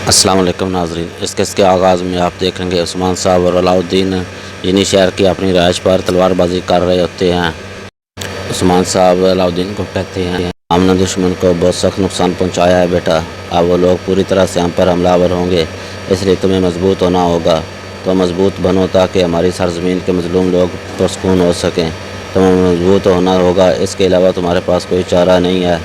السلام علیکم ناظرین، اس قسط کے آغاز میں آپ دیکھیں گے عثمان صاحب اور علاؤ الدین جنی شہر کی اپنی رہائش پر تلوار بازی کر رہے ہوتے ہیں۔ عثمان صاحب علاؤ الدین کو کہتے ہیں، ہم نے دشمن کو بہت سخت نقصان پہنچایا ہے بیٹا، اب وہ لوگ پوری طرح سے ہم پر حملہ آور ہوں گے، اس لیے تمہیں مضبوط ہونا ہوگا۔ تو مضبوط بنو تاکہ ہماری سرزمین کے مظلوم لوگ پرسکون ہو سکیں۔ تمہیں مضبوط ہونا ہوگا، اس کے علاوہ تمہارے پاس کوئی چارہ نہیں ہے۔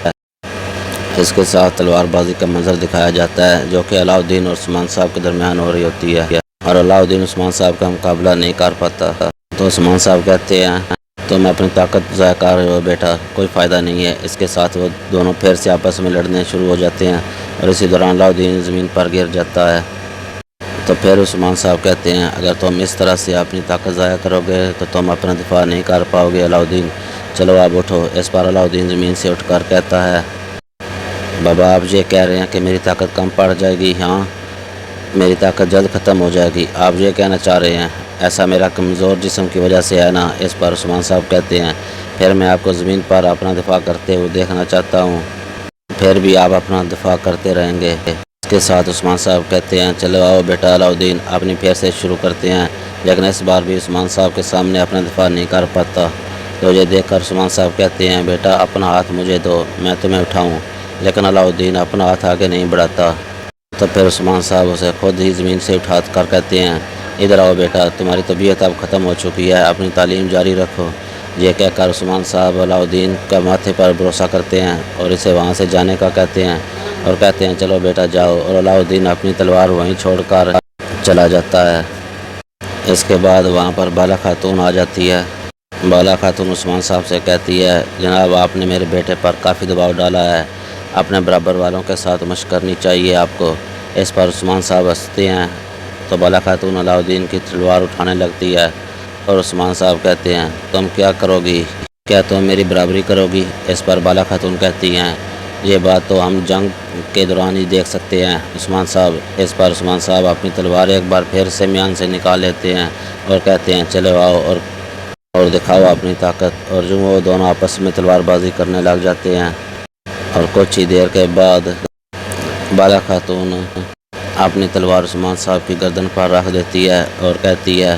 اس کے ساتھ تلوار بازی کا منظر دکھایا جاتا ہے جو کہ علاؤ الدین اور عثمان صاحب کے درمیان ہو رہی ہوتی ہے، اور علاؤ الدین عثمان صاحب کا مقابلہ نہیں کر پاتا۔ تو عثمان صاحب کہتے ہیں، تم اپنی طاقت ضائع کر رہے ہو بیٹا، کوئی فائدہ نہیں ہے۔ اس کے ساتھ وہ دونوں پھر سے آپس میں لڑنے شروع ہو جاتے ہیں، اور اسی دوران علاؤ الدین زمین پر گر جاتا ہے۔ تو پھر عثمان صاحب کہتے ہیں، اگر تم اس طرح سے اپنی طاقت ضائع کرو گے تو تم اپنا دفاع نہیں کر پاؤ گے علاؤ الدین، چلو اب اٹھو۔ اس پر علاؤ الدین زمین سے اٹھ کر کہتا ہے، بابا آپ یہ کہہ رہے ہیں کہ میری طاقت کم پڑ جائے گی؟ ہاں، میری طاقت جلد ختم ہو جائے گی، آپ یہ کہنا چاہ رہے ہیں؟ ایسا میرا کمزور جسم کی وجہ سے ہے نا؟ اس پر عثمان صاحب کہتے ہیں، پھر میں آپ کو زمین پر اپنا دفاع کرتے ہوئے دیکھنا چاہتا ہوں، پھر بھی آپ اپنا دفاع کرتے رہیں گے۔ اس کے ساتھ عثمان صاحب کہتے ہیں، چلو آؤ بیٹا علاؤ الدین، اپنی پھر سے شروع کرتے ہیں۔ لیکن اس بار بھی عثمان صاحب کے سامنے اپنا دفاع نہیں کر پاتا۔ تو یہ دیکھ کر عثمان صاحب کہتے ہیں، بیٹا اپنا ہاتھ مجھے دو، میں تمہیں اٹھاؤں۔ لیکن علاؤ الدین اپنا ہاتھ آگے نہیں بڑھاتا۔ تو پھر عثمان صاحب اسے خود ہی زمین سے اٹھا کر کہتے ہیں، ادھر آؤ بیٹا، تمہاری طبیعت اب ختم ہو چکی ہے، اپنی تعلیم جاری رکھو۔ یہ کہہ کر عثمان صاحب علاؤ الدین کا ماتھے پر بھروسہ کرتے ہیں اور اسے وہاں سے جانے کا کہتے ہیں، اور کہتے ہیں، چلو بیٹا جاؤ، اور علاؤ الدین اپنی تلوار وہیں چھوڑ کر چلا جاتا ہے۔ اس کے بعد وہاں پر بالا خاتون آ جاتی ہے۔ بالا خاتون عثمان صاحب سے کہتی ہے، جناب آپ نے میرے بیٹے پر کافی دباؤ ڈالا ہے، اپنے برابر والوں کے ساتھ مشق کرنی چاہیے آپ کو۔ اس پر عثمان صاحب ہنستے ہیں۔ تو بالا خاتون علاؤ الدین کی تلوار اٹھانے لگتی ہے، اور عثمان صاحب کہتے ہیں، تم کیا کرو گی؟ کیا تم میری برابری کرو گی؟ اس پر بالا خاتون کہتی ہیں، یہ بات تو ہم جنگ کے دوران ہی دیکھ سکتے ہیں عثمان صاحب۔ اس پر عثمان صاحب اپنی تلوار ایک بار پھر سے میان سے نکال لیتے ہیں اور کہتے ہیں، چلو آؤ اور دکھاؤ اپنی طاقت۔ اور جو وہ دونوں آپس میں تلوار بازی کرنے لگ جاتے ہیں، اور کچھ ہی دیر کے بعد بالا خاتون اپنی تلوار عثمان صاحب کی گردن پر رکھ دیتی ہے اور کہتی ہے،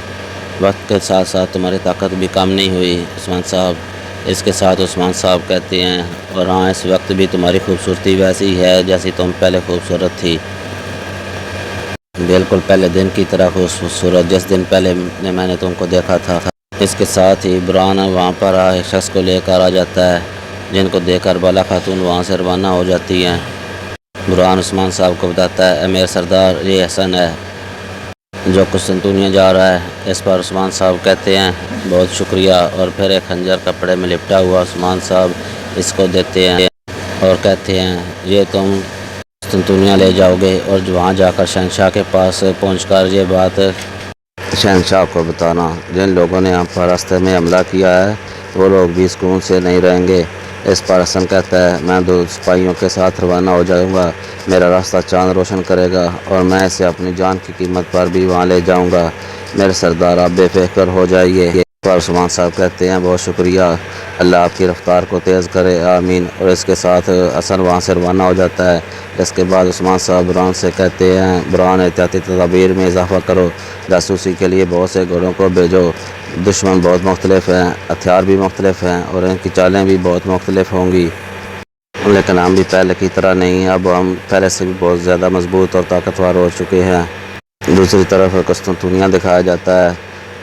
وقت کے ساتھ ساتھ تمہاری طاقت بھی کم نہیں ہوئی عثمان صاحب۔ اس کے ساتھ عثمان صاحب کہتے ہیں، اور ہاں، اس وقت بھی تمہاری خوبصورتی ویسی ہی ہے جیسی تم پہلے خوبصورت تھی، بالکل پہلے دن کی طرح خوبصورت، جس دن پہلے میں نے تم کو دیکھا تھا۔ اس کے ساتھ ہی برہان وہاں پر ایک شخص کو لے کر آ جاتا ہے، جن کو دیکھ کر بالا خاتون وہاں سے روانہ ہو جاتی ہیں۔ برہان عثمان صاحب کو بتاتا ہے، اے میرے سردار، یہ حسن ہے جو قسطنطنیہ جا رہا ہے۔ اس پر عثمان صاحب کہتے ہیں، بہت شکریہ، اور پھر ایک خنجر کپڑے میں لپٹا ہوا عثمان صاحب اس کو دیتے ہیں اور کہتے ہیں، یہ تم قسطنطنیہ لے جاؤ گے، اور وہاں جا کر شہنشاہ کے پاس پہنچ کر یہ بات شہنشاہ کو بتانا، جن لوگوں نے ہم پر راستے میں حملہ کیا ہے وہ لوگ بھی سکون سے نہیں رہیں گے۔ اس پر حسن کہتا ہے، میں 2 سپاہیوں کے ساتھ روانہ ہو جاؤں گا، میرا راستہ چاند روشن کرے گا، اور میں اسے اپنی جان کی قیمت پر بھی وہاں لے جاؤں گا۔ میرے سردار آپ بے فکر ہو جائیے۔ اس پر عثمان صاحب کہتے ہیں، بہت شکریہ، اللہ آپ کی رفتار کو تیز کرے، آمین۔ اور اس کے ساتھ حسن وہاں سے روانہ ہو جاتا ہے۔ اس کے بعد عثمان صاحب برہان سے کہتے ہیں، برہان احتیاطی تدابیر میں اضافہ کرو، جاسوسی کے لیے بہت سے گھوڑوں کو بھیجو، دشمن بہت مختلف ہیں، ہتھیار بھی مختلف ہیں، اور ان کی چالیں بھی بہت مختلف ہوں گی، لیکن ہم بھی پہلے کی طرح نہیں، اب ہم پہلے سے بھی بہت زیادہ مضبوط اور طاقتور ہو چکے ہیں۔ دوسری طرف قسطنطنیہ دکھایا جاتا ہے،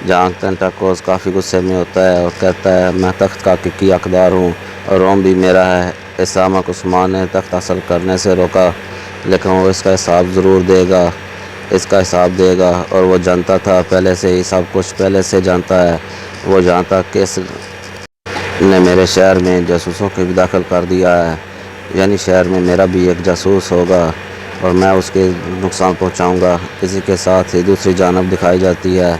جہاں کنٹاکوس کافی غصے میں ہوتا ہے اور کہتا ہے، میں تخت کا حقیقی حقدار ہوں اور روم بھی میرا ہے۔ اس احمق عثمان نے تخت حاصل کرنے سے روکا، لیکن وہ اس کا حساب ضرور دے گا، اس کا حساب دے گا، اور وہ جانتا تھا پہلے سے ہی، سب کچھ پہلے سے جانتا ہے۔ وہ جہاں تک کہ اس نے میرے شہر میں جاسوسوں کو بھی داخل کر دیا ہے، یعنی شہر میں میرا بھی ایک جاسوس ہوگا اور میں اس کے نقصان پہنچاؤں گا۔ اسی کے ساتھ ہی دوسری جانب دکھائی جاتی ہے،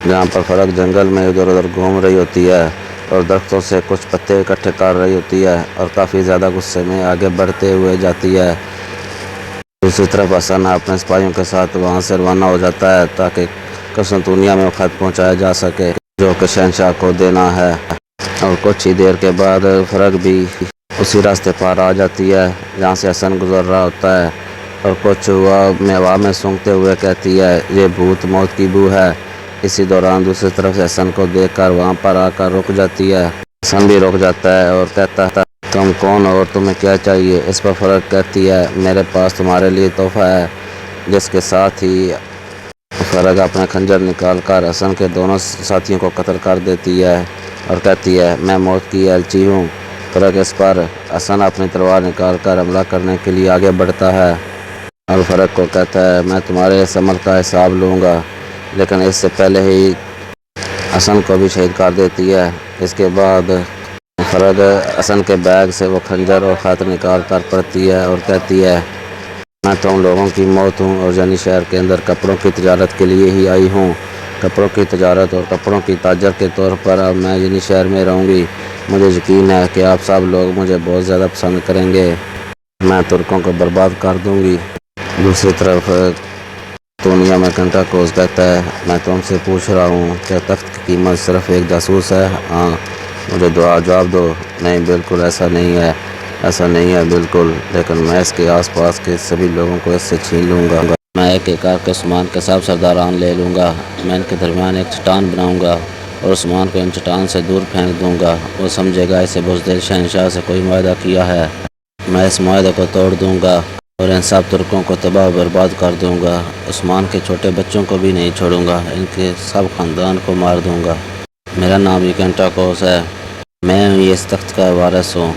جہاں پر فرق جنگل میں ادھر ادھر گھوم رہی ہوتی ہے اور درختوں سے کچھ پتے اکٹھے کر رہی ہوتی ہے، اور کافی زیادہ غصے میں آگے بڑھتے ہوئے جاتی ہے۔ دوسری طرف حسن اپنے سپاہیوں کے ساتھ وہاں سے روانہ ہو جاتا ہے تاکہ قسطنطنیہ میں خط پہنچایا جا سکے جو کہ شہنشاہ کو دینا ہے، اور کچھ ہی دیر کے بعد فرق بھی اسی راستے پر آ جاتی ہے جہاں سے حسن گزر رہا ہوتا ہے۔ اور کچھ ہوا میں سونگتے ہوئے کہتی ہے یہ بھوت موت کی بو ہے۔ اسی دوران دوسری طرف سے حسن کو دیکھ کر وہاں پر آ کر رک جاتی ہے۔ حسن بھی رک جاتا ہے اور کہتا ہے تم کون ہو اور تمہیں کیا چاہیے؟ اس پر فرق کہتی ہے میرے پاس تمہارے لیے تحفہ ہے، جس کے ساتھ ہی فرق اپنا خنجر نکال کر حسن کے دونوں ساتھیوں کو قتل کر دیتی ہے اور کہتی ہے میں موت کی ایلچی ہوں۔ فرق اس پر حسن اپنی تلوار نکال کر حملہ کرنے کے لیے آگے بڑھتا ہے اور فرق کو کہتا ہے میں تمہارے اس عمل کا حساب لوں گا، لیکن اس سے پہلے ہی حسن کو بھی شہید کر دیتی ہے۔ اس کے بعد فرق حسن کے بیگ سے وہ خنجر اور خط نکال کر پڑھتی ہے اور کہتی ہے میں تم لوگوں کی موت ہوں اور جنی شہر کے اندر کپڑوں کی تجارت کے لیے ہی آئی ہوں۔ کپڑوں کی تجارت اور کپڑوں کی تاجر کے طور پر اب میں جنی شہر میں رہوں گی۔ مجھے یقین ہے کہ آپ سب لوگ مجھے بہت زیادہ پسند کریں گے۔ میں ترکوں کو برباد کر دوں گی۔ دوسری طرف دنیا میں کنٹاکوس کہتا ہے میں تم سے پوچھ رہا ہوں کیا تخت کی قیمت صرف ایک جاسوس ہے؟ ہاں، مجھے جواب دو۔ نہیں، بالکل ایسا نہیں ہے، ایسا نہیں ہے بالکل، لیکن میں اس کے آس پاس کے سبھی لوگوں کو اس سے چھین لوں گا۔ میں ایک ایک کر کے عثمان کے سب سرداران لے لوں گا۔ میں ان کے درمیان ایک چٹان بناؤں گا اور عثمان کو ان چٹان سے دور پھینک دوں گا۔ وہ سمجھے گا اسے بزدل شہنشاہ سے کوئی معاہدہ کیا ہے۔ میں اس معاہدے کو توڑ دوں گا اور ان سب ترکوں کو تباہ و برباد کر دوں گا۔ عثمان کے چھوٹے بچوں کو بھی نہیں چھوڑوں گا، ان کے سب خاندان کو مار دوں گا۔ میرا نام ہی کنٹاکوس ہے، میں ہی اس تخت کا وارث ہوں۔